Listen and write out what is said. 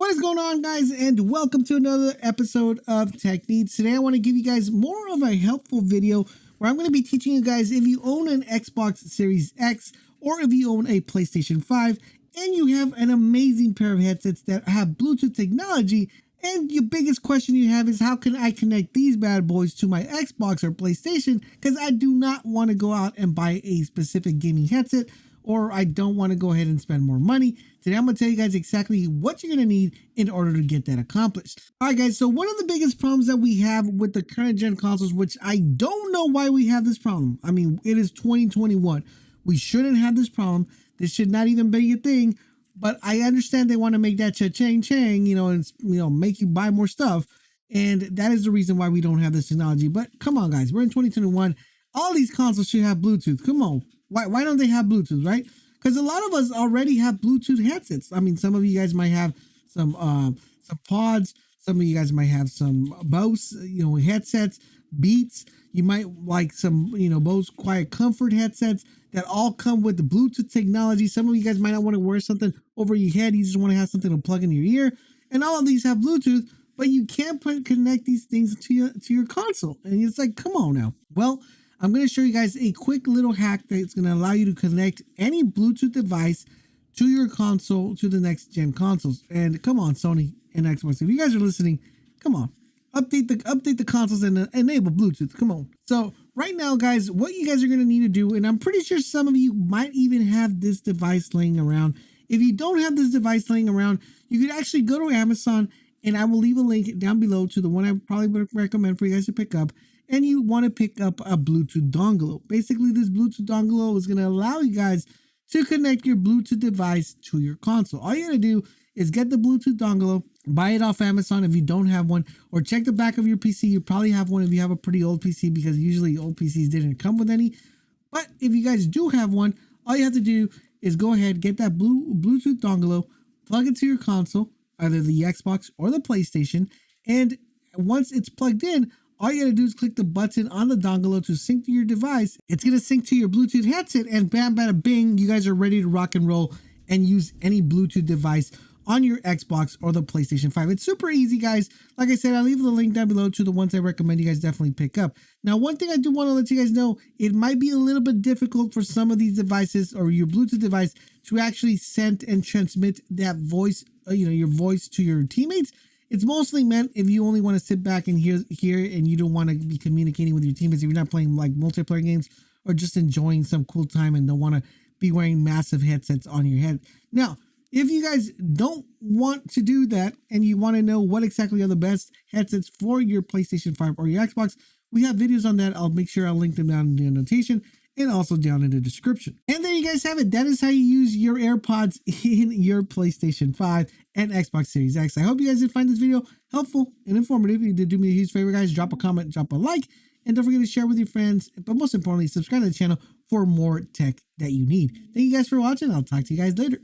What is going on, guys, and welcome to another episode of TechNeedz. Today I want to give you guys more of a helpful video where I'm going to be teaching you guys if you own an Xbox Series X or if you own a PlayStation 5 and you have an amazing pair of headsets that have Bluetooth technology, and your biggest question you have is how can I connect these bad boys to my Xbox or PlayStation, because I do not want to go out and buy a specific gaming headset, or I don't want to go ahead and spend more money. Today, I'm going to tell you guys exactly what you're going to need in order to get that accomplished. All right, guys, so one of the biggest problems that we have with the current gen consoles, which I don't know why we have this problem. I mean, it is 2021. We shouldn't have this problem. This should not even be a thing, but I understand they want to make that cha-ching, and, make you buy more stuff. And that is the reason why we don't have this technology. But come on, guys, we're in 2021. All these consoles should have Bluetooth. Come on. Why don't they have Bluetooth, right? Because a lot of us already have Bluetooth headsets. I mean, some of you guys might have some pods. Some of you guys might have some Bose, headsets, Beats. You might like some, Bose Quiet Comfort headsets that all come with the Bluetooth technology. Some of you guys might not want to wear something over your head. You just want to have something to plug into your ear. And all of these have Bluetooth, but you can't connect these things to your console. And it's like, come on now. Well, I'm going to show you guys a quick little hack that's going to allow you to connect any Bluetooth device to your console, to the next gen consoles. And come on, Sony and Xbox, if you guys are listening, come on, update the consoles and enable Bluetooth. Come on. So right now, guys, what you guys are going to need to do, and I'm pretty sure some of you might even have this device laying around. If you don't have this device laying around, you could actually go to Amazon, and I will leave a link down below to the one I probably would recommend for you guys to pick up. And you want to pick up a Bluetooth dongle. Basically, this Bluetooth dongle is going to allow you guys to connect your Bluetooth device to your console. All you got to do is get the Bluetooth dongle, buy it off Amazon if you don't have one, or check the back of your PC. You probably have one if you have a pretty old PC, because usually old PCs didn't come with any. But if you guys do have one, all you have to do is go ahead, get that Bluetooth dongle, plug it to your console, either the Xbox or the PlayStation, and once it's plugged in, all you gotta do is click the button on the dongle to sync to your device. It's gonna sync to your Bluetooth headset, and bam, bada, bing, you guys are ready to rock and roll and use any Bluetooth device on your Xbox or the PlayStation 5. It's super easy, guys. Like I said, I'll leave the link down below to the ones I recommend you guys definitely pick up. Now, one thing I do want to let you guys know, it might be a little bit difficult for some of these devices or your Bluetooth device to actually send and transmit that voice, your voice to your teammates. It's mostly meant if you only want to sit back and hear and you don't want to be communicating with your teammates, if you're not playing like multiplayer games or just enjoying some cool time and don't want to be wearing massive headsets on your head. Now, if you guys don't want to do that and you want to know what exactly are the best headsets for your PlayStation 5 or your Xbox, we have videos on that. I'll make sure I'll link them down in the annotation and also down in the description. And there you guys have it. That is how you use your AirPods in your PlayStation 5 and Xbox Series X. I hope you guys did find this video helpful and informative. If you did, do me a huge favor, guys. Drop a comment, drop a like, and don't forget to share with your friends. But most importantly, subscribe to the channel for more tech that you need. Thank you guys for watching. I'll talk to you guys later.